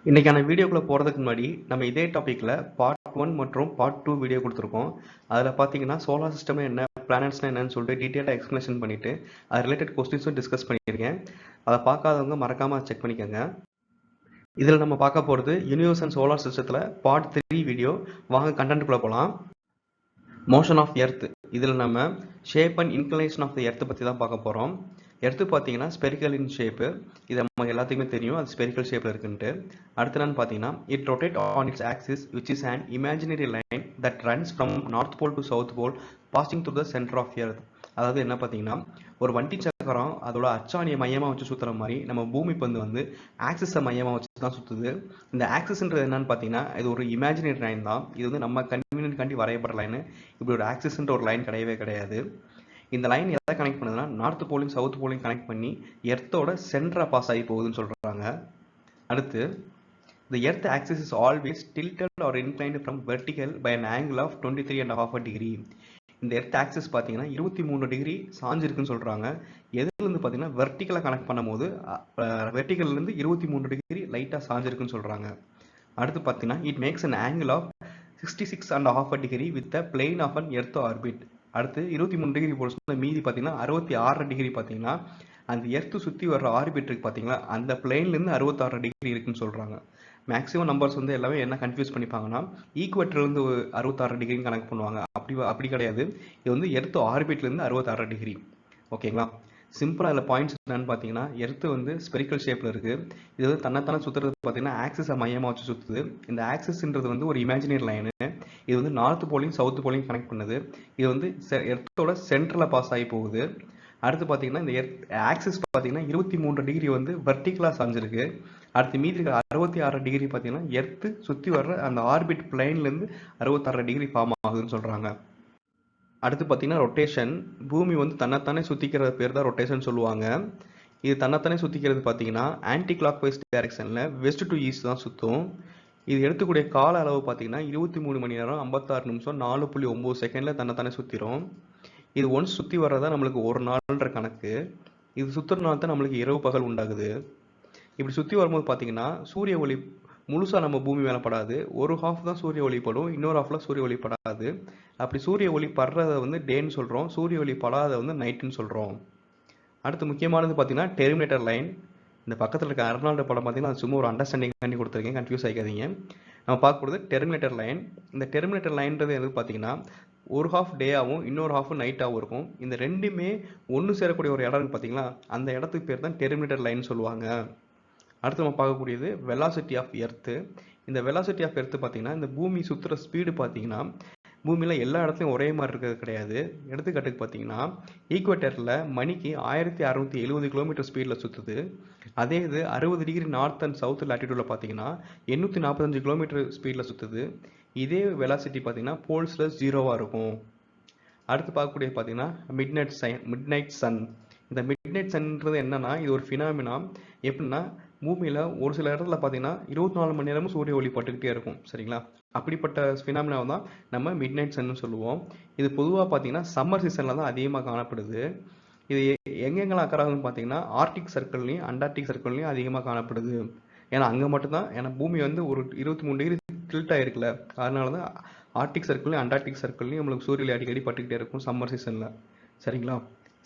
இன்னைக்கான வீடியோக்குள்ள போறதுக்கு முன்னாடி நம்ம இதே டாபிக்ல பார்ட் 1 மற்றும் பார்ட் 2 வீடியோ கொடுத்துருக்கோம். அதுல பாத்தீங்கன்னா சோலார் சிஸ்டம் என்ன, பிளானட்ஸ்னா என்னன்னு சொல்லிட்டு டீட்டெயிலாக எக்ஸ்பிளேஷன் பண்ணிட்டு அது ரிலேட்டட் கொஸ்டின்ஸும் டிஸ்கஸ் பண்ணியிருக்கேன். அதை பார்க்காதவங்க மறக்காம செக் பண்ணிக்கோங்க. இதில் நம்ம பார்க்க போகிறது யூனிவர்ஸ் அண்ட் சோலார் சிஸ்டத்தில் பார்ட் 3 வீடியோ. வாங்க கண்டென்ட்டுக்குள்ளே போகலாம். Motion of earth. இதில் நம்ம shape and inclination of the earth பற்றி தான் பார்க்க போகிறோம். எர்த்து பார்த்தீங்கன்னா ஸ்பெரிக்கல் இன் ஷேப்பு. இது நம்ம எல்லாத்துக்குமே தெரியும், அது ஸ்பெரிக்கல் ஷேப்பில் இருக்குன்ட்டு. அடுத்து என்னன்னு பார்த்தீங்கன்னா, it rotate on its axis which is an imaginary line that runs from north pole to south pole passing through the centre of earth. அதாவது என்ன பார்த்தீங்கன்னா, ஒரு வண்டி சக்கரம் அதோட அச்சாணியை மையமாக வச்சு சுற்றுற மாதிரி நம்ம பூமி பந்து வந்து ஆக்சிஸை மையமாக வச்சு தான் சுற்றுது. இந்த ஆக்சிஸ்ன்றது என்னன்னு பார்த்தீங்கன்னா, இது ஒரு இமேஜினரி லைன் தான். இது வந்து நம்ம கன்வீனியன்ட்காண்டி வரையப்படுற லைனு. இப்படி ஒரு ஆக்சிஸ்ன்ற ஒரு லைன் கிடையவே கிடையாது. இந்த லைன் எதை கனெக்ட் பண்ணுதுன்னா, நார்த் போலையும் சவுத் போலையும் கனெக்ட் பண்ணி எர்த்தோட சென்டரா பாஸ் ஆகி போகுதுன்னு சொல்றாங்க. அடுத்து, the earth axis is always tilted or inclined from vertical by an angle of 23.5 degree. இந்த எர்த் ஆக்சிஸ் பார்த்தீங்கன்னா 23 டிகிரி சாஞ்சிருக்குன்னு சொல்றாங்க. எதுலேருந்து பார்த்தீங்கன்னா வெர்டிக்கலாக கனெக்ட் பண்ணும்போது வெர்டிக்கல்லேருந்து 23 டிகிரி லைட்டாக சாஞ்சிருக்குன்னு சொல்றாங்க. அடுத்து பார்த்தீங்கன்னா, it makes an angle of 66.5 degree with the plane of an earth orbit. அடுத்து 23 டிகிரி போர்ஷன் மீதி பார்த்தீங்கன்னா 66 டிகிரி பார்த்தீங்கன்னா அந்த எர்த்து சுற்றி வர்ற ஆர்பிட் இருக்கு பார்த்தீங்களா, அந்த பிளேன்லேருந்து 66 டிகிரி இருக்குன்னு சொல்கிறாங்க. மேக்ஸிமம் நம்பர்ஸ் வந்து எல்லாமே என்ன கன்ஃபியூஸ் பண்ணிப்பாங்கன்னா, ஈக்குவேட்டர்லேருந்து 66 டிகிரின்னு கனெக்ட் பண்ணுவாங்க. அப்படி கிடையாது. இது வந்து எர்த்து ஆர்பிட்லேருந்து 66 டிகிரி. ஓகேங்களா? சிம்பிளாக அதில் பாயிண்ட்ஸ் என்னன்னு பார்த்தீங்கன்னா, எர்த்து வந்து ஸ்பெரிக்கல் ஷேப்பில் இருக்குது. இது வந்து தன்னைத்தானே சுற்றுறது பார்த்தீங்கன்னா ஆக்சிஸை மையமாக வச்சு சுற்றுது. இந்த ஆக்சிஸ்ன்றது வந்து ஒரு இமேஜினரி லைனு. இது வந்து நார்த் போலையும் சவுத் போலையும் கனெக்ட் பண்ணுது. இது வந்து எர்த்தோட சென்டரில் பாஸ் ஆகி போகுது. அடுத்து பார்த்தீங்கன்னா, இந்த ஆக்சிஸ் பார்த்தீங்கன்னா 23 டிகிரி வந்து வெர்டிகலாக சாஞ்சிருக்கு. அடுத்து மீதி இருக்கிற 66 டிகிரி பார்த்தீங்கன்னா எர்த்து சுற்றி வர்ற அந்த ஆர்பிட் பிளைன்லேருந்து 66 டிகிரி ஃபார்ம் ஆகுதுன்னு சொல்கிறாங்க. அடுத்து பார்த்தீங்கன்னா ரொட்டேஷன். பூமி வந்து தன்னைத்தானே சுற்றிக்கிற பேர் தான் ரொட்டேஷன் சொல்லுவாங்க. இது தன்னைத்தானே சுற்றிக்கிறது பார்த்தீங்கன்னா ஆன்டி கிளாக் வைஸ் டைரக்ஷனில் வெஸ்ட் டு ஈஸ்ட் தான் சுற்றும். இது எடுத்துக்கூடிய கால அளவு பார்த்தீங்கன்னா 23 மணி நேரம் 56 நிமிஷம் 4.9 செகண்டில் தன்னைத்தானே சுற்றிடும். இது ஒன்ஸ் சுற்றி வர்றதா நம்மளுக்கு ஒரு நாள்ன்ற கணக்கு. இது சுற்றுறதுனால தான் நம்மளுக்கு இரவு பகல் உண்டாகுது. இப்படி சுற்றி வரும்போது பார்த்தீங்கன்னா சூரிய ஒளி முழுசாக நம்ம பூமி மேலே படாது. ஒரு ஹாஃப் தான் சூரிய ஒளி படும், இன்னொரு ஹாஃபில் சூரிய ஒளி படாது. அப்படி சூரிய ஒளி படுறதை வந்து டேன்னு சொல்கிறோம், சூரிய ஒளி படாத வந்து நைட்டுன்னு சொல்கிறோம். அடுத்து முக்கியமானது பார்த்தீங்கன்னா டெர்மினேட்டர் லைன். இந்த பக்கத்தில் இருக்க அர்னால்டு படம் பார்த்தீங்கன்னா அது சும்மா ஒரு அண்டர்ஸ்டாண்டிங் பண்ணி கொடுத்துருக்கேன், கன்ஃபியூஸ் ஆகிக்காதீங்க. நம்ம பார்க்கறது டெர்மினேட்டர் லைன். இந்த டெர்மினேட்டர் லைன்றது எது பார்த்தீங்கன்னா, ஒரு ஹாஃப் டேயாகவும் இன்னொரு ஹாஃப் நைட்டாகவும் இருக்கும். இந்த ரெண்டுமே ஒன்று சேரக்கூடிய ஒரு இடம் பார்த்தீங்களா, அந்த இடத்துக்கு பேர் தான் டெர்மினேட்டர் லைன் சொல்லுவாங்க. அடுத்து நம்ம பார்க்கக்கூடியது வெலாசிட்டி ஆஃப் எர்த்து. இந்த வெலாசிட்டி ஆஃப் எர்த்து பார்த்தீங்கன்னா, இந்த பூமி சுற்றுற ஸ்பீடு பார்த்தீங்கன்னா பூமியில் எல்லா இடத்துலையும் ஒரே மாதிரி இருக்கிறது கிடையாது. எடுத்துக்காட்டுக்கு பார்த்தீங்கன்னா, ஈக்குவேட்டரில் மணிக்கு 1670 கிலோமீட்டர் ஸ்பீடில் சுற்றுது. அதே இது 60 டிகிரி நார்த் அண்ட் சவுத் லேட்டிடியூடில் பார்த்தீங்கன்னா 845 கிலோமீட்டர் ஸ்பீடில் சுற்றுது. இதே வெலாசிட்டி பார்த்தீங்கன்னா போல்ஸில் 0வாக இருக்கும். அடுத்து பார்க்கக்கூடிய பார்த்தீங்கன்னா மிட்நைட் சன். இந்த மிட்நைட் சன்ன்றது என்னன்னா, இது ஒரு ஃபினாமினா. எப்படின்னா, பூமியில் ஒரு சில இடத்துல பார்த்தீங்கன்னா 24 மணி நேரமும் சூரிய ஒளி பட்டுக்கிட்டே இருக்கும். சரிங்களா? அப்படிப்பட்ட ஃபினாமினாவை தான் நம்ம மிட்நைட் சன்னு சொல்லுவோம். இது பொதுவாக பார்த்தீங்கன்னா சம்மர் சீசனில் தான் அதிகமாக காணப்படுது. இது எங்கெங்கெல்லாம் அக்கறாகுன்னு பார்த்தீங்கன்னா, ஆர்டிக் சர்க்கிள்லையும் அண்டார்டிக் சர்க்கிள்லையும் அதிகமாக காணப்படுது. ஏன்னா அங்கே மட்டும்தான், ஏன்னா பூமி வந்து ஒரு 23 டிகிரி டில்ட் ஆகிருக்குல்ல, அதனால தான் ஆர்டிக் சர்க்கிள்லையும் அண்டார்டிக் சர்க்கிள்லையும் நம்மளுக்கு சூரிய ஒளி அடிக்கடி பட்டுக்கிட்டே இருக்கும் சம்மர் சீசனில். சரிங்களா?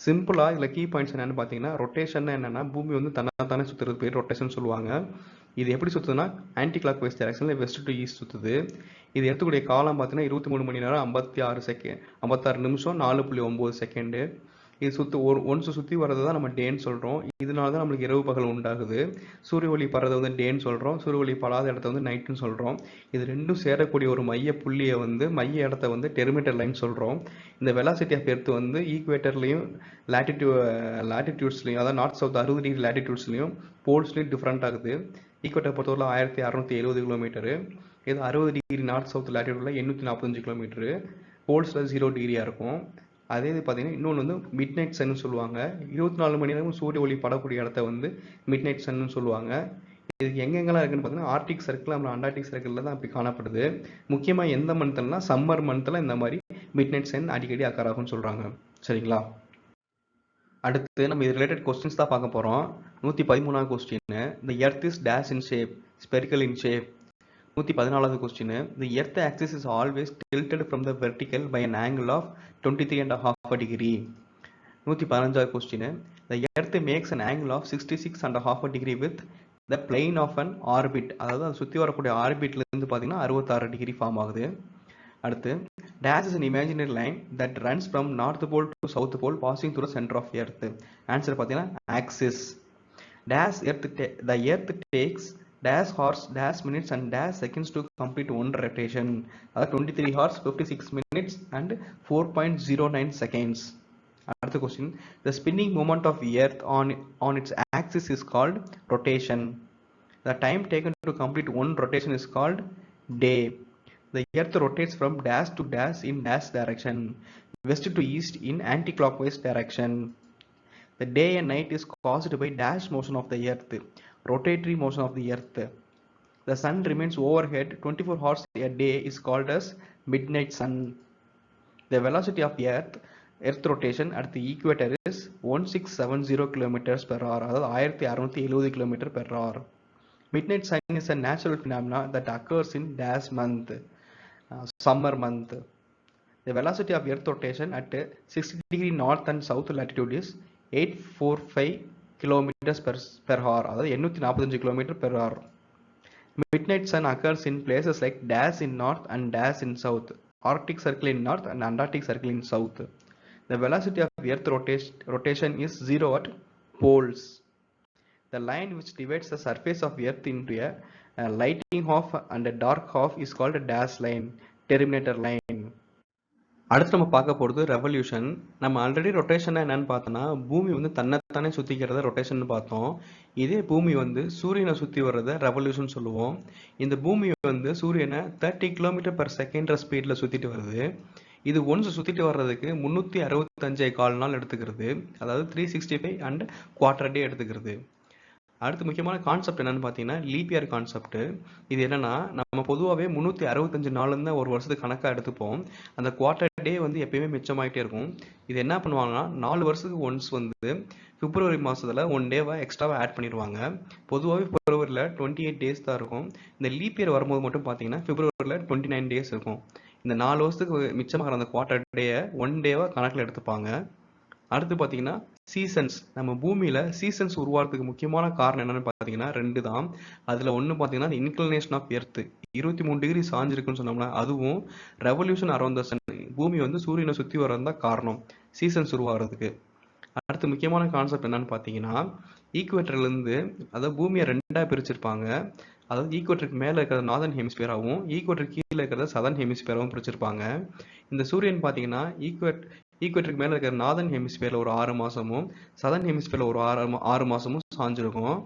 சிம்பிளாக இதில் கீ பாயிண்ட்ஸ் என்னென்னு பார்த்தீங்கன்னா, ரொட்டேஷன் என்னென்னா பூமி வந்து தன்னைத்தானே சுற்றுறது பேர் ரொட்டேஷன் சொல்லுவாங்க. இது எப்படி சுற்றுதுன்னா ஆன்டி கிளாக் வைஸ் டைரக்ஷனில் வெஸ்ட் டு ஈஸ்ட் சுற்றுது. இது எடுத்துக்கூடிய காலம் பார்த்தீங்கன்னா 23 மணி நேரம் 56 நிமிஷம் 4.9 செகண்டு. இது ஒன்ஸ் சுற்றி வர்றது தான் நம்ம டேன்னு சொல்கிறோம். இதனால தான் நம்மளுக்கு இரவு பகல் உண்டாகுது. சூரிய ஒளி படுறதை வந்து டேன்னு சொல்கிறோம், சூரிய ஒளி படாத இடத்த வந்து நைட்டுன்னு சொல்கிறோம். இது ரெண்டும் சேரக்கூடிய ஒரு மைய புள்ளியை வந்து மைய இடத்த வந்து டெர்மினேட்டர் லைன் சொல்கிறோம். இந்த வெலாசிட்டி ஆஃப் எர்த் வந்து ஈக்குவேட்டர்லையும் லேட்டிடியூட்ஸ்லையும், அதாவது நார்த் சவுத் 60 டிகிரி லேட்டிடியூட்ஸ்லையும் போல்ஸ்லையும் டிஃப்ரெண்ட் ஆகுது. ஈக்குவேட்டர் பொறுத்தவரை 1670 கிலோமீட்டரு. இது 60 டிகிரி நார்த் சவுத் லேட்டிடியூடில் 845 கிலோமீட்டரு. போல்ஸில் 0 டிகிரியாக இருக்கும். அதே இது பார்த்தீங்கன்னா இன்னொன்று வந்து மிட் நைட் சன்னு சொல்லுவாங்க. 24 மணி நேரமும் சூரிய ஒளி படக்கூடிய இடத்த வந்து மிட் நைட் சன்னு சொல்லுவாங்க. இதுக்கு எங்கெங்கெல்லாம் இருக்குன்னு பார்த்தீங்கன்னா ஆர்டிக் சர்க்கிள் அப்புறம் அண்டார்டிக் சர்க்கிளில் தான் அப்படி காணப்படுது. முக்கியமாக எந்த மந்த்லனா சம்மர் மந்த்தில் இந்த மாதிரி மிட் நைட் சன் அடிக்கடி அக்கறாகும்னு சொல்கிறாங்க. சரிங்களா? அடுத்து நம்ம இது ரிலேட்டட் கொஸ்டின்ஸ் தான் பார்க்க போகிறோம். 113வது question, the earth is dash in shape. spherical in shape. 114வது question, the earth axis is always tilted from the vertical by an angle of 23.5 degree. 115வது question, the earth makes an angle of 66.5 degree with the plane of an orbit. அதாவது அது சுற்றி வரக்கூடிய ஆர்பிட்ல இருந்து பார்த்தீங்கன்னா 66 degree form ஆகுது. அடுத்து, dash is an imaginary line that runs from north pole to south pole passing through the center of earth. Answer பார்த்தீங்கன்னா axis. Dash the earth takes dash hours, dash minutes and dash seconds to complete one rotation. அதாவது 23 hours, 56 minutes and 4.09 seconds. அடுத்த question, the spinning moment of earth on its axis is called rotation. The time taken to complete one rotation is called day. The earth rotates from dash to dash in dash direction, west to east in anti-clockwise direction. The day and night is caused by dash motion of the earth, rotatory motion of the earth. The sun remains overhead 24 hours a day is called as midnight sun. The velocity of earth rotation at the equator is 1670 km per hour, அதாவது 1670 km per hour. Midnight sun is a natural phenomena that occurs in dash month, summer month. The velocity of earth rotation at 60 degree north and south latitude is 845 km per hour, அதாவது 845 km per hour. Midnight sun occurs in places like dash in north and dash in south, Arctic circle in north and Antarctic circle in south. The velocity of earth rotation is 0 at poles. The line which divides the surface of earth into a lighting half and a dark half is called a dash line, terminator line. அடுத்து நம்ம பார்க்க போகிறது revolution. நம்ம already rotation என்னன்னு பார்த்தோம்னா, பூமி வந்து தன்னைத்தானே சுற்றிக்கிறத ரொட்டேஷன் பார்த்தோம். இதே பூமி வந்து சூரியனை சுற்றி வர்றதை ரெவல்யூஷன் சொல்லுவோம். இந்த பூமி வந்து சூரியனை 30 km/s ஸ்பீடில் சுற்றிட்டு வருது. இது ஒன்ஸ் சுற்றிட்டு வர்றதுக்கு 365 நாள் எடுத்துக்கிறது, அதாவது 365 அண்ட் குவார்டர் டே எடுத்துக்கிறது. அடுத்து முக்கியமான கான்செப்ட் என்னன்னு பார்த்தீங்கன்னா லீப் இயர் கான்செப்ட். இது என்னன்னா, நம்ம பொதுவாகவே 365 நாள் தான் ஒரு வருஷத்துக்கு கணக்காக எடுத்துப்போம். அந்த குவார்டர் டே வந்து எப்பயுமே மிச்சமாயிட்டே இருக்கும். இது என்ன பண்ணுவாங்கன்னா, 4 வருஷத்துக்கு ஒன்ஸ் வந்து பிப்ரவரி மாதத்தில் 1 டேவை எக்ஸ்ட்ராவாக ஆட் பண்ணிடுவாங்க. பொதுவாகவே பிப்ரவரியில் 28 டேஸ் தான் இருக்கும். இந்த லீப் இயர் வரும்போது மட்டும் பார்த்தீங்கன்னா பிப்ரவரியில் 29 டேஸ் இருக்கும். இந்த 4 வருஷத்துக்கு மிச்சமாக அந்த குவார்டர் டேயை 1 டேவை கணக்கில் எடுத்துப்பாங்க. அடுத்து பார்த்தீங்கன்னா சீசன்ஸ். நம்ம பூமியில் சீசன்ஸ் உருவாகிறதுக்கு முக்கியமான காரணம் என்னன்னு பார்த்தீங்கன்னா 2 தான். அதில் ஒன்று பார்த்தீங்கன்னா இன்க்ளினேஷன் ஆஃப் எர்த்து 23 டிகிரி சாஞ்சிருக்குன்னு சொன்னோம்னா, அதுவும் ரெவல்யூஷன் அரௌண்ட் த சன், பூமி வந்து சூரியனை சுற்றி வர்றது தான் காரணம் சீசன்ஸ் உருவாகிறதுக்கு. அடுத்து முக்கியமான கான்செப்ட் என்னன்னு பார்த்தீங்கன்னா, ஈக்குவேட்டர்லேருந்து, அதாவது பூமியை 2ஆக பிரிச்சிருப்பாங்க. அதாவது ஈக்குவேட்டருக்கு மேலே இருக்கிறது நார்தன் ஹெமிஸ்பியராகவும் ஈக்குவேட்டருக்கு கீழே இருக்கிறத சதர்ன் ஹெமிஸ்பியராகவும் பிரிச்சிருப்பாங்க. இந்த சூரியன் பார்த்தீங்கன்னா ஈக்குவேட்டருக்கு மேலே இருக்கிற நார்தன் ஹெமிஸ்பியரில் ஒரு 6 மாதமும் சதர்ன் ஹெமிஸ்பியரில் ஒரு 6 மாதமும் சாஞ்சிருக்கும்.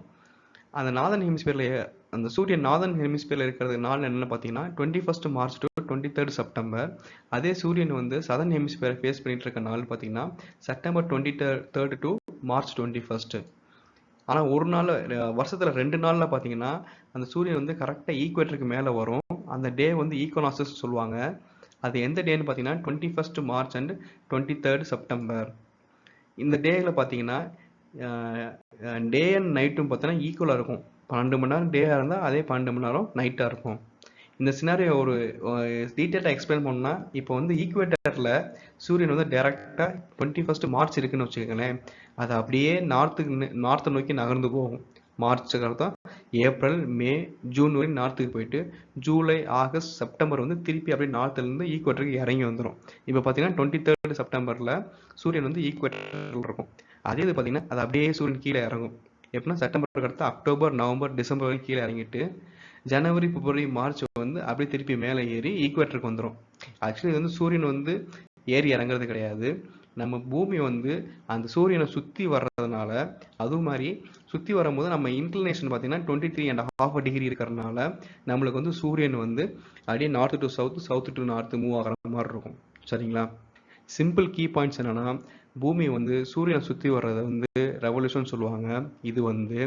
அந்த நார்தன் ஹெமிஸ்பியரில் அந்த சூரியன் நார்தன் ஹெமிஸ்பியரில் இருக்கிறது நாள் என்னென்னு பார்த்தீங்கன்னா 21 மார்ச் டு 23 செப்டம்பர். அதே சூரியன் வந்து சதர்ன் ஹெமிஸ்பியரை ஃபேஸ் பண்ணிட்டு இருக்க நாள் பார்த்தீங்கன்னா செப்டம்பர் 23 டு மார்ச் 21. ஆனால் ஒரு நாள் வருஷத்தில் 2 நாளில் பார்த்தீங்கன்னா அந்த சூரியன் வந்து கரெக்டாக ஈக்குவேட்டருக்கு மேலே வரும். அந்த டே வந்து ஈக்வனாக்ஸ் சொல்லுவாங்க. அது எந்த டேன்னு பார்த்தீங்கன்னா 21 மார்ச் அண்ட் 23 செப்டம்பர். இந்த டேயில் பார்த்தீங்கன்னா டே அண்ட் நைட்டும் பார்த்தீங்கன்னா ஈக்குவலாக இருக்கும். 12 மணி நேரம் டேயாக இருந்தால் அதே 12 மணி நேரம் நைட்டாக இருக்கும். இந்த சினாரியோ ஒரு டீட்டெயிலாக எக்ஸ்பிளைன் பண்ணோம்னா, இப்போ வந்து ஈக்குவேட்டரில் சூரியன் வந்து டேரெக்டாக 21 மார்ச் இருக்குன்னு வச்சுக்கோங்களேன். அது அப்படியே நார்த்தை நோக்கி நகர்ந்து போகும். மார்ச்சுக்கு அர்த்தம் ஏப்ரல், மே, ஜூன் வரைக்கும் நார்த்துக்கு போயிட்டு ஜூலை, ஆகஸ்ட், செப்டம்பர் வந்து திருப்பி அப்படியே நார்த்துலேருந்து ஈக்குவேட்டருக்கு இறங்கி வந்துடும். இப்போ பார்த்தீங்கன்னா 23 செப்டம்பரில் சூரியன் வந்து ஈக்குவேட்டரில் இருக்கும். அதே இது பார்த்தீங்கன்னா அது அப்படியே சூரியன் கீழே இறங்கும். எப்படின்னா செப்டம்பருக்கு அடுத்து அக்டோபர், நவம்பர், டிசம்பர் வரைக்கும் கீழே இறங்கிட்டு ஜனவரி, பிப்ரவரி, மார்ச் வந்து அப்படியே திருப்பி மேலே ஏறி ஈக்குவேட்டருக்கு வந்துடும். ஆக்சுவலி இது வந்து சூரியன் வந்து ஏறி இறங்குறது கிடையாது. நம்ம பூமி வந்து அந்த சூரியனை சுற்றி வர்றதுனால, அதுவும் மாதிரி சுற்றி வரும்போது நம்ம இன்க்ளினேஷன் பார்த்தீங்கன்னா 23.5 டிகிரி இருக்கிறதுனால நம்மளுக்கு வந்து சூரியன் வந்து அப்படியே north to south, south to north move ஆகிற மாதிரி இருக்கும். சரிங்களா? சிம்பிள் கீ பாயிண்ட்ஸ் என்னன்னா, பூமி வந்து சூரியனை சுற்றி வர்றதை வந்து ரெவல்யூஷன் சொல்லுவாங்க. இது வந்து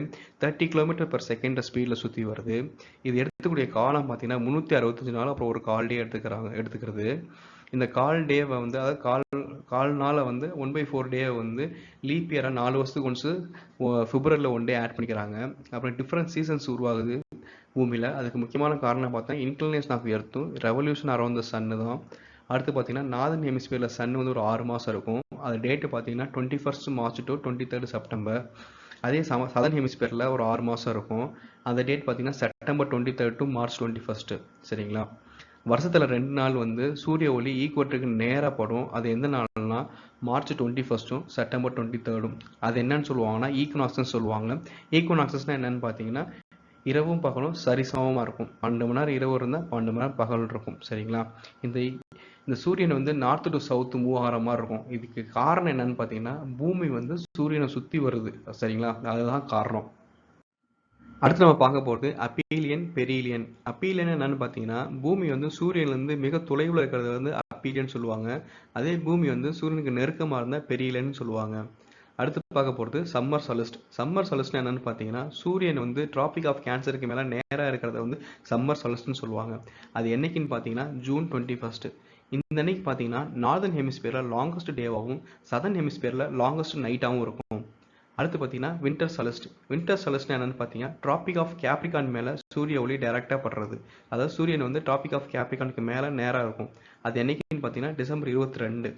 30 km/s ஸ்பீடில் சுற்றி வருது. இது எடுத்துக்கூடிய காலம் பார்த்தீங்கன்னா 365 நாள், அப்புறம் ஒரு கால் டே எடுத்துக்கிறது. இந்த கால் டேவை வந்து அதாவது கால் நாளை வந்து 1/4 டேவை வந்து லீப் இயராக 4 வருஷத்துக்கு ஒன்ஸ் பிப்ரவரியில் 1 டே ஆட் பண்ணிக்கிறாங்க. அப்புறம் டிஃப்ரெண்ட் சீசன்ஸ் உருவாகுது பூமியில். அதுக்கு முக்கியமான காரணம் பார்த்தா இன்க்ளினேஷன் ஆஃப் எர்த்தும் ரெவல்யூஷன் அரௌண்ட் த சன்னு தான். அடுத்து பார்த்தீங்கன்னா நார்தன் ஹெமிஸ்பியரில் சன் வந்து ஒரு 6 மாதம் இருக்கும். அது டேட்டு பார்த்தீங்கன்னா 21 மார்ச் டு 23 செப்டம்பர். அதே சதர்ன் ஹெமிஸ்பியரில் ஒரு 6 மாதம் இருக்கும். அந்த டேட் பார்த்தீங்கன்னா செப்டம்பர் 23 டு மார்ச் 21. சரிங்களா? வருஷத்தில் 2 நாள் வந்து சூரிய ஒளி ஈக்குவேட்டருக்கு நேராக படும். அது எந்த நாள்னா மார்ச் 21 செப்டம்பர் 23. அது என்னன்னு சொல்லுவாங்கன்னா ஈக்குனாக்ஸ்ன்னு சொல்லுவாங்க. ஈக்குனாக்சஸ்னால் என்னன்னு பார்த்தீங்கன்னா இரவும் பகலும் சரிசமமாக இருக்கும். 12 மணி நேரம் இரவு இருந்தால் 12 மணி நேரம் பகல் இருக்கும். சரிங்களா? இந்த சூரியன் வந்து நார்த்து டு சவுத்து மூவ் ஆகிற மாதிரி இருக்கும். இதுக்கு காரணம் என்னன்னு பார்த்தீங்கன்னா பூமி வந்து சூரியனை சுற்றி வருது. சரிங்களா? அதுதான் காரணம். அடுத்து நம்ம பார்க்க போகிறது அப்பீலியன் பெரிலியன். அப்பீலியன் என்னன்னு பார்த்தீங்கன்னா பூமி வந்து சூரியன்லேருந்து மிக தொலைவில் இருக்கிறது வந்து அப்பீலியன் சொல்லுவாங்க. அதே பூமி வந்து சூரியனுக்கு நெருக்கமாக இருந்தால் பெரிலியன் சொல்லுவாங்க. அடுத்து பார்க்க போகிறது சம்மர் சலிஸ்ட். சம்மர் சலிஸ்ட்னா என்னன்னு பார்த்தீங்கன்னா சூரியன் வந்து டிராபிக் ஆஃப் கேன்சருக்கு மேலே நேராக இருக்கிறத வந்து சம்மர் சலிஸ்ட்னு சொல்லுவாங்க. அது என்னைக்குன்னு பார்த்தீங்கன்னா ஜூன் 21. இந்த அன்னைக்கு பார்த்தீங்கன்னா நார்தன் ஹெமிஸ்பியரில் லாங்கஸ்ட் டேவாகவும் சதர்ன் ஹெமிஸ்பியரில் லாங்கஸ்ட் நைட்டாகவும் இருக்கும். அடுத்து பார்த்தீங்கன்னா வின்டர் சலிஸ்ட். வின்டர் சலிஸ்ட்னா என்னன்னு பார்த்தீங்கன்னா டிராபிக் ஆஃப் கேப்ரிகான் மேலே சூரிய ஒளி டைரக்டாக படுறது. அதாவது சூரியன் வந்து டிராபிக் ஆஃப் கேப்ரிகானுக்கு மேலே நேராக இருக்கும். அது என்னைக்குன்னு பார்த்தீங்கன்னா டிசம்பர் 22.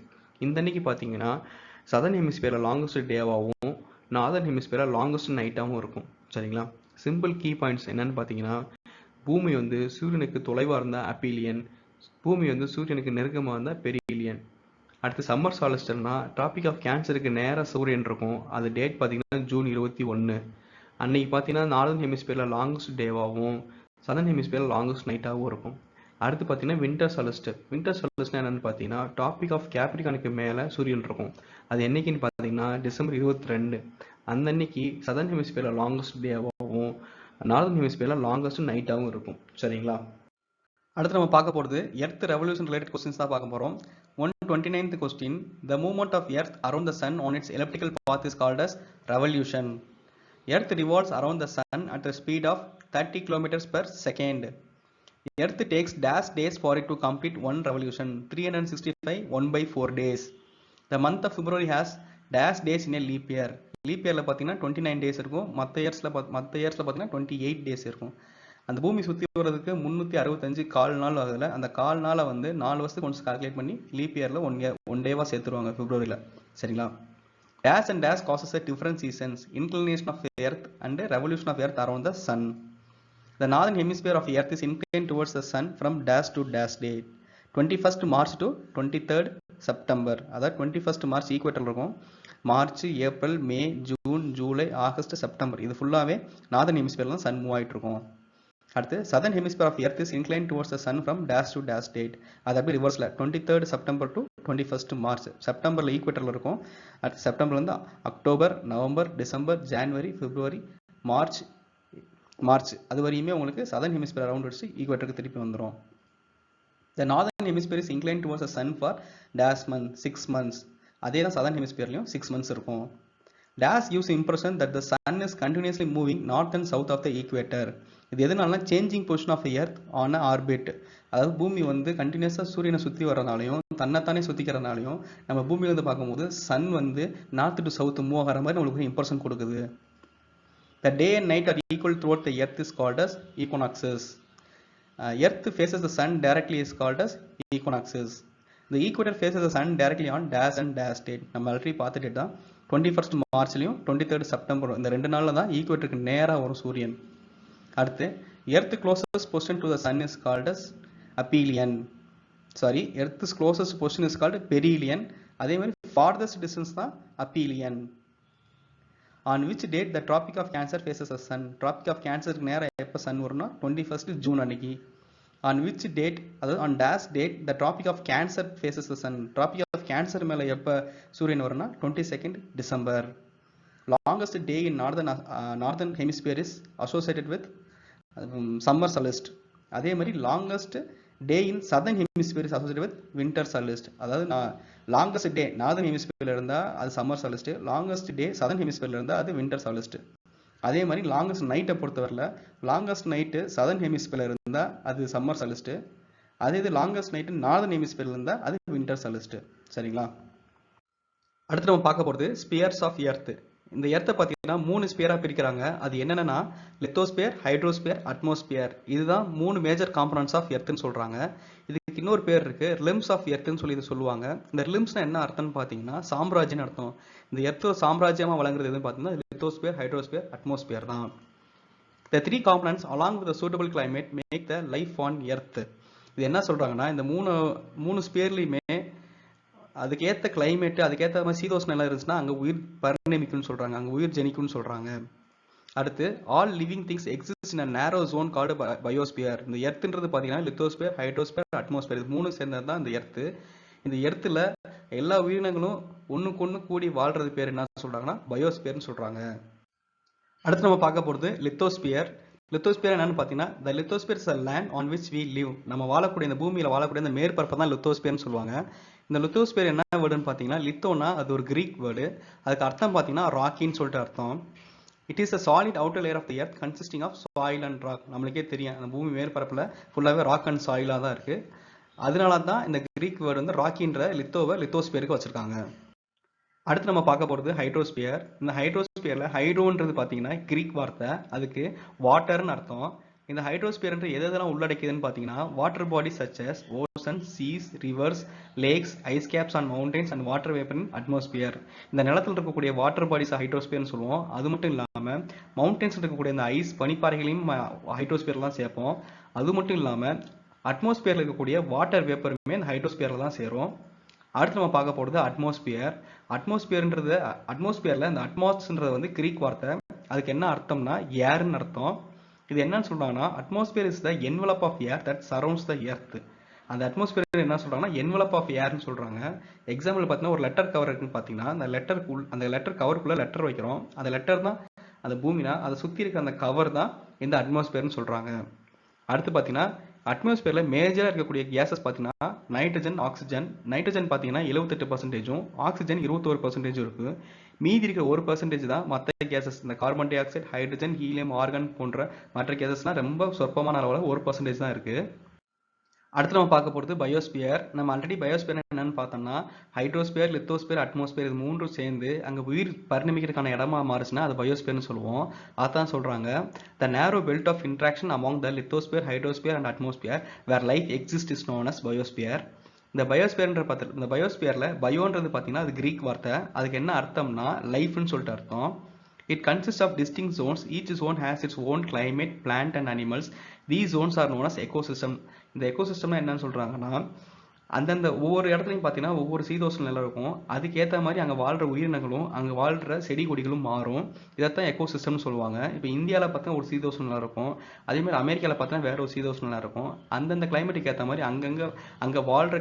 இந்த அன்னைக்கு பார்த்தீங்கன்னா சதர்ன் ஹெமிஸ்பியரில் லாங்கஸ்ட் டேவாகவும் நார்தர்ன் ஹெமிஸ்பியரில் லாங்கஸ்ட் நைட்டாகவும் இருக்கும். சரிங்களா? சிம்பிள் கீ பாயிண்ட்ஸ் என்னன்னு பார்த்தீங்கன்னா பூமி வந்து சூரியனுக்கு தொலைவாக இருந்தால் அப்பீலியன், பூமி வந்து சூரியனுக்கு நெருக்கமாக இருந்தால் பெரிலியன். அடுத்து சம்மர் சாலிஸ்டர்னா டிராபிக் ஆஃப் கேன்சருக்கு நேராக சூரியன் இருக்கும். அது டேட் பார்த்தீங்கன்னா ஜூன் 21. அன்னைக்கு பார்த்தீங்கன்னா நார்தன் ஹெமிஸ்பியரில் லாங்கஸ்ட் டேவாகவும் சதர்ன் ஹெமிஸ்பியரில் லாங்கஸ்ட் நைட்டாகவும் இருக்கும். அடுத்து பார்த்தீங்கன்னா வின்டர் சாலிஸ்டர். வின்டர் சாலிஸ்டர் என்னன்னு பார்த்தீங்கன்னா டாபிக் ஆஃப் கேப்ரிகானுக்கு மேலே சூரியன் இருக்கும். அது என்னைக்குன்னு பார்த்தீங்கன்னா டிசம்பர் 22. அந்த அன்னைக்கு சதர்ன் ஹெமிஸ்பியரில் லாங்கஸ்ட் டேவாகவும் நார்தன் ஹெமிஸ்பியரில் லாங்கஸ்ட் நைட்டாகவும் இருக்கும். சரிங்களா? அடுத்து நம்ம பார்க்க போகிறது எர்த் ரெவல்யூஷன் ரிலேட்டட் கொஸ்டின்ஸ் தான் பார்க்க போகிறோம். 129th question. The movement of Earth around the Sun on its elliptical path is called as revolution. Earth revolves around the Sun at a speed of 30 km per second. Earth takes dash days for it to complete one revolution. 365 1/4 days. The month of February has dash days in a leap year. Leap இயரில் பார்த்தீங்கன்னா 29 days இருக்கும். மற்ற இயர்ஸில் பார்த்தீங்கன்னா 28 days இருக்கும். அந்த பூமி சுற்றி வர்றதுக்கு 365 கால் நாள் ஆகுதுல, அந்த கால் நாளை வந்து 4 வருஷத்துக்கு ஒன்ஸ் கால்குலேட் பண்ணி லீப் இயரில் ஒன் டேவாக சேர்த்துருவாங்க பிப்ரவரியில். சரிங்களா? Dash and dash causes a different seasons, inclination of earth and revolution of earth around the sun. The northern hemisphere of Earth is inclined towards the sun from dash to dash date. 21st March to 23rd September. அதாவது 21st March equator இருக்கும். March, April, மே, June, July, August, September இது ஃபுல்லாகவே northern ஹெமிஸ்பியரில் தான் Sun move ஆகிட்டு இருக்கும். அடுத்து southern hemisphere of earth is incline towards the sun from dash to dash date. அது அப்படி ரிவர்ஸில் 23rd September to 21st March. செப்டம்பரில் ஈக்குவேட்டரில் இருக்கும். அடுத்து செப்டம்பர்லேருந்து அக்டோபர், நவம்பர், டிசம்பர், ஜான்வரி, பிப்ரவரி, மார்ச் அது வரையுமே உங்களுக்கு சதர்ன் ஹெமிஸ்பியர் அரௌண்ட் வச்சு ஈக்குவேட்டருக்கு திருப்பி வந்துடும். The northern hemisphere is incline towards the sun for dash month 6 months. அதே தான் சதர்ன் ஹெமிஸ்பியர்லையும் 6 months இருக்கும். Dash gives impression that the sun is continuously moving north and south of the equator. இது எதனால changing position of earth on orbit. அதாவது பூமி வந்து கண்டினியூஸாக சூரியனை சுற்றி வர்றதுனாலையும் தன்னைத்தானே சுற்றிக்கிறதுனாலையும் நம்ம பூமியில் வந்து பார்க்கும்போது சன் வந்து நார்த் டு சவுத் மூவ் ஆகிற மாதிரி நம்மளுக்கு இம்ப்ரெஷன் கொடுக்குது. The day and night are equal throughout the earth is called as equinoxes. Earth faces the sun directly is called as equinoxes. The equator faces the sun directly on dash and dash date. நம்ம already பார்த்துட்டு தான் 21st மார்ச்லையும் 23rd செப்டம்பரும் இந்த 2 நாளில் தான் ஈக்குவேட்டருக்கு நேராக வரும் சூரியன். அடுத்து earth closest position to the sun is called as aphelion. Earth closest position is called perihelion. அதே மாதிரி ஃபார்தஸ்ட் டிஸ்டன்ஸ் தான் அப்பீலியன். On which date the Tropic of Cancer faces the sun? Tropic of Cancer நேராக எப்போ Sun வரும்னா 21st June அன்னைக்கு. On which date, அதாவது on dash date the Tropic of Cancer faces the sun. Tropic of Cancer மேலே எப்போ சூரியன் வரும்னா 22nd December. Longest day in northern hemisphere is associated with summer solstice. அதே மாதிரி longest day in southern hemisphere is associated with winter solstice. அதாவது longest day northern hemisphere இருந்தால் அது summer solstice, longest day southern hemisphere இருந்தால் அது winter solstice. அதே மாதிரி longest நைட்டை பொறுத்தவரையில் லாங்கஸ்ட் நைட்டு சதர்ன் ஹெமிஸ்பியரில் இருந்தால் அது சம்மர் சலிஸ்ட்டு, அதே இது லாங்கஸ்ட் நைட்டு நார்தன் ஹெமிஸ்பியரில் இருந்தால் அது வின்டர் சாலிஸ்ட். சரிங்களா? அடுத்து நம்ம பார்க்க போகிறது ஸ்பியர்ஸ் ஆஃப் எர்த். இந்த எர்த்தை பார்த்தீங்கன்னா 3 ஸ்பியராக பிரிக்கிறாங்க. அது என்னென்னா லித்தோஸ்பியர், ஹைட்ரோஸ்பியர், அட்மாஸ்பியர். இதுதான் 3 மேஜர் காம்பனன்ட்ஸ் ஆஃப் எர்த்துன்னு சொல்கிறாங்க. இதுக்கு இன்னொரு பேர் இருக்குது, ரிலிம்ஸ் ஆஃப் எர்த்துன்னு சொல்லி இது சொல்லுவாங்க. இந்த ரிலிம்ஸ்னா என்ன அர்த்தம்னு பார்த்தீங்கன்னா சாம்ராஜ்யம்னு அர்த்தம். இந்த எர்த்தோ சாம்ராஜ்யமாக வழங்குறது எதுன்னு பார்த்தீங்கன்னா லித்தோஸ்பியர், ஹைட்ரோஸ்பியர், அட்மாஸ்பியர் தான். The 3 components along with the suitable climate make the life on earth. இது என்ன சொல்றாங்கன்னா இந்த மூணு ஸ்பியர்லையுமே அதுக்கேற்ற கிளைமேட், அதுக்கேற்ற மாதிரி சீதோஷ்ணம் எல்லாம் இருந்துச்சுன்னா அங்கே உயிர் பரிணமிக்கும்னு சொல்றாங்க, அங்கே உயிர் ஜெனிக்கும்னு சொல்றாங்க. அடுத்து all living things exist in a narrow zone called biosphere. இந்த எர்த்துன்றது பார்த்தீங்கன்னா லித்தோஸ்பியர், ஹைட்ரோஸ்பியர், அட்மாஸ்பியர், இது 3 சேர்ந்தது தான் இந்த எர்த்து. இந்த எர்த்தில் எல்லா உயிரினங்களும் ஒன்றுக்கு ஒன்று கூடி வாழ்றது பேர் என்ன சொல்றாங்கன்னா பயோஸ்பியர்னு சொல்றாங்க. அடுத்து நம்ம பார்க்க போகிறது லித்தோஸ்பியர். லித்தோஸ்பியர் என்னன்னு பார்த்தீங்கன்னா the lithosphere is a land on which we live. நம்ம வாழக்கூடிய இந்த பூமியில் வாழக்கூடிய இந்த மேற்பரப்பை தான் லித்தோஸ்பியர்னு சொல்லுவாங்க. இந்த லித்தோஸ்பியர் என்ன வேர்டுன்னு பார்த்தீங்கன்னா லித்தோனா அது ஒரு கிரீக் வேர்டு. அதுக்கு அர்த்தம் பார்த்தீங்கன்னா ராக்கின்னு சொல்லிட்டு அர்த்தம். It is a solid outer layer of the earth consisting of soil and rock. நம்மளுக்கே தெரியும் அந்த பூமி மேற்பரப்பில் ஃபுல்லாகவே ராக் அண்ட் சாயிலாக தான் இருக்குது. அதனால தான் இந்த கிரீக் வேர்டு வந்து ராக்கின்ற லித்தோஸ்பியருக்கு வச்சுருக்காங்க. அடுத்து நம்ம பார்க்க போகிறது ஹைட்ரோஸ்பியர். இந்த ஹைட்ரோஸ்பியரில் ஹைட்ரோன்றது பார்த்தீங்கன்னா கிரீக் வார்த்தை, அதுக்கு வாட்டர்னு அர்த்தம். இந்த ஹைட்ரோஸ்பியர்ன்ற எதெல்லாம் உள்ளடக்கியதுன்னு பார்த்தீங்கன்னா water bodies such as ocean, seas, rivers, lakes, ice caps and mountains and water vapour in atmosphere. இந்த நிலத்தில் இருக்கக்கூடிய வாட்டர் பாடிஸ் ஹைட்ரோஸ்பியர்னு சொல்லுவோம். அது மட்டும் இல்லாமல் மவுண்டன்ஸ் இருக்கக்கூடிய இந்த ஐஸ் பனிப்பாறைகளையும் ஹைட்ரோஸ்பியர் தான் சேர்ப்போம். அது மட்டும் இல்லாமல் அட்மாஸ்பியரில் இருக்கக்கூடிய வாட்டர் வேப்பருமே இந்த ஹைட்ரோஸ்பியரில் தான் சேரும். அடுத்து நம்ம பார்க்க போகிறது அட்மாஸ்பியர். அட்மாஸ்பியரில் இந்த அட்மாஸ்ன்றது வந்து கிரீக் வார்த்தை, அதுக்கு என்ன அர்த்தம்னா ஏர்னு அர்த்தம். இது என்னன்னு சொல்றாங்கன்னா atmosphere is the envelope of air that surrounds the earth. அந்த அட்மாஸ்பியர் என்ன சொல்றாங்கன்னா என்வலப் ஆஃப் ஏர்னு சொல்றாங்க. எக்ஸாம்பிள் பார்த்தீங்கன்னா ஒரு லெட்டர் கவர் இருக்குன்னு பார்த்தீங்கன்னா அந்த லெட்டர் கவருக்குள்ள லெட்டர் வைக்கிறோம். அந்த லெட்டர் தான் அந்த பூமினா அதை சுற்றி இருக்க அந்த கவர் தான் இந்த அட்மாஸ்பியர்னு சொல்றாங்க. அடுத்து பார்த்தீங்கன்னா அட்மாஸ்பியரில் மேஜராக இருக்கக்கூடிய கேஸஸ் பார்த்தீங்கன்னா நைட்ரஜன், ஆக்சிஜன். நைட்ரஜன் பார்த்தீங்கன்னா 78%, ஆக்சிஜன் 21% இருக்குது. மீதி இருக்கிற 1% தான் மற்ற கேஸஸ். இந்த carbon di oxide, hydrogen, helium, organ போன்ற மற்ற கேஸஸ்லாம் ரொம்ப சொற்பமான அளவில் 1% தான் இருக்குது. அடுத்து நம்ம பார்க்க போகிறது பயோஸ்பியர். நம்ம ஆல்ரெடி பயோஸ்பியர் என்னன்னு பார்த்தோம்னா ஹைட்ரோஸ்பியர், லித்தோஸ்பியர், அட்மாஸ்பியர் இது 3 சேர்ந்து அங்கே உயிர் பரிணமிக்கிறதுக்கான இடமா மாறுச்சுன்னா அது பயோஸ்பியர்னு சொல்லுவோம். அதான் சொல்கிறாங்க the narrow belt of interaction among the lithosphere, hydrosphere and atmosphere where life exist is known as biosphere. இந்த பயோஸ்பியரில் பயோன்றது பார்த்தீங்கன்னா அது கிரீக் வார்த்தை, அதுக்கு என்ன அர்த்தம்னா லைஃப்னு சொல்லிட்டு அர்த்தம். It consists of distinct zones. Each zone has its own climate, plant and animals. These zones are known as ecosystem. இந்த எக்கோசிஸ்டம் என்னன்னு சொல்றாங்கன்னா அந்தந்த ஒவ்வொரு இடத்துலையும் பார்த்தீங்கன்னா ஒவ்வொரு சீதோஷ்ண நிலை இருக்கும். அதுக்கேற்ற மாதிரி அங்கே வாழ்கிற உயிரினங்களும் அங்கே வாழ்கிற செடி கொடிகளும் மாறும். இதைத்தான் எக்கோசிஸ்டம்னு சொல்லுவாங்க. இப்போ இந்தியாவில் பார்த்தா ஒரு சீதோஷ்ண நிலை இருக்கும், அதேமாதிரி அமெரிக்காவில் பார்த்தா வேற ஒரு சீதோஷ்ண நிலை இருக்கும். அந்தந்த கிளைமேட்டுக்கு ஏற்ற மாதிரி அங்கே வாழ்கிற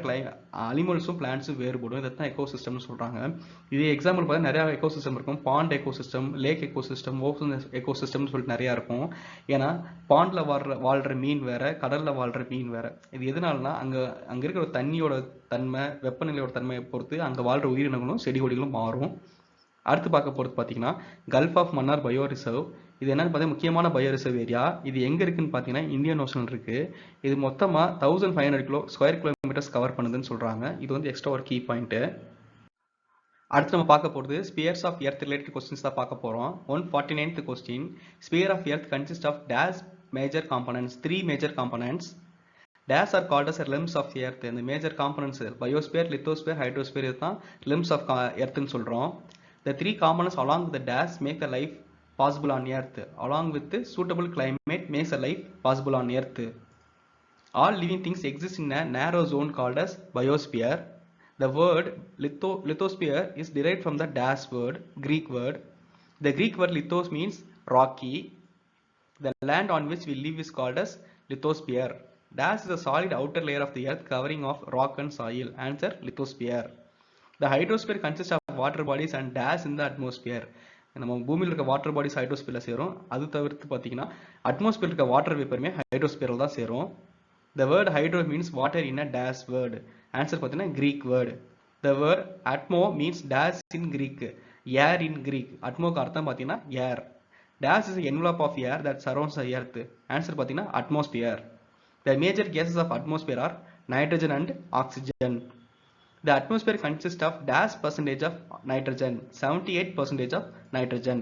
அனிமல்ஸும் பிளான்ட்ஸும் வேறுபடும். இதைத்தான் எக்கோசிஸ்டம்னு சொல்கிறாங்க. இது எக்ஸாம்பிள் பார்த்தா நிறையா எக்கோசிஸ்டம் இருக்கும். Pond ecosystem, lake ecosystem, ocean எக்கோசிஸ்டம்னு சொல்லிட்டு நிறையா இருக்கும். ஏன்னா பாண்டில் வாழ்கிற மீன் வேற, கடலில் வாழ்கிற மீன் வேற. இது எதனாலனா அங்கே இருக்கிற தண்ணியோட தன்மை, வெப்பநிலையோட தன்மையை பொறுத்து அங்கே வாழ்கிற உயிரினங்களும் செடி கொடிகளும் மாறும். அடுத்து பார்க்க போகிறது பார்த்தீங்கன்னா gulf of Mannar bio reserve. இது என்னன்னு பார்த்தீங்கன்னா முக்கியமான பயோ ரிசர்வ் ஏரியா. இது எங்கே இருக்குன்னு பார்த்தீங்கன்னா இந்தியன் ஓஷன் இருக்குது. இது மொத்தமாக 1500 ஸ்கொயர் கிலோமீட்டர்ஸ் கவர் பண்ணுதுன்னு சொல்கிறாங்க. இது வந்து எக்ஸ்ட்ரா ஒரு கீ பாயிண்ட்டு. அடுத்து நம்ம பார்க்க போகிறது spheres of earth related questions தான் பார்க்க போகிறோம். 149th question, sphere of earth consist of dash major components. 3 major components. Dash are called as limbs of the earth. இந்த major components biosphere, lithosphere, hydrosphere இதுதான் limbs of earthன்னு சொல்கிறோம். The 3 components along with the dash make the life possible on earth. Along with the suitable climate makes a life possible on earth. All living things exist in a narrow zone called as biosphere. The word lithosphere is derived from the dash word, Greek word. The Greek word lithos means rocky. The land on which we live is called as lithosphere. Dash is a solid outer layer of the earth covering of rock and soil. Answer lithosphere. The hydrosphere consists of water bodies and dash in the atmosphere. நம்ம பூமியில் இருக்க water bodies ஹைட்ரோஸ்பியரில் சேரும். அது தவிர்த்து பார்த்தீங்கன்னா atmosphere இருக்க water வேப்பருமே ஹைட்ரோஸ்பியரில் தான் சேரும். The word hydro means water in a dash word. Answer பார்த்தீங்கன்னா Greek word. The word atmo means dash in Greek. Air in Greek. அட்மோக்கு அர்த்தம் பார்த்தீங்கன்னா air. Dash is an envelope of air that surrounds the earth. Answer பார்த்தீங்கன்னா atmosphere. The major gases of atmosphere are nitrogen and oxygen. The atmosphere consists of dash percentage of nitrogen, 78% of nitrogen.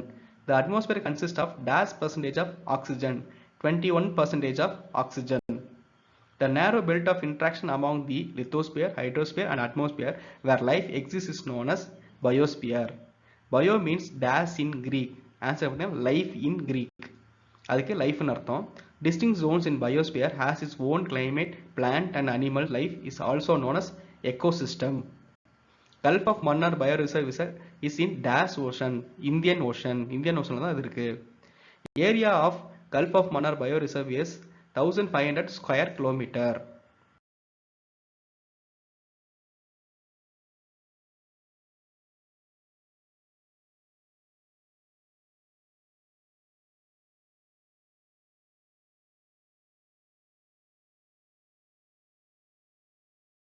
The atmosphere consists of dash percentage of oxygen, 21% of oxygen. The narrow belt of interaction among the lithosphere, hydrosphere and atmosphere where life exists is known as biosphere. Bio means dash in Greek. Answer life in Greek. அதுக்கு லைஃப்னு அர்த்தம். Distinct zones in biosphere has its own climate, plant and animal life is also known as ecosystem. Gulf of Mannar Bioreserve is in dash ocean, Indian Ocean. Indian Ocean தான் அது இருக்கு. Area of Gulf of Mannar Bioreserve is 1500 square kilometer.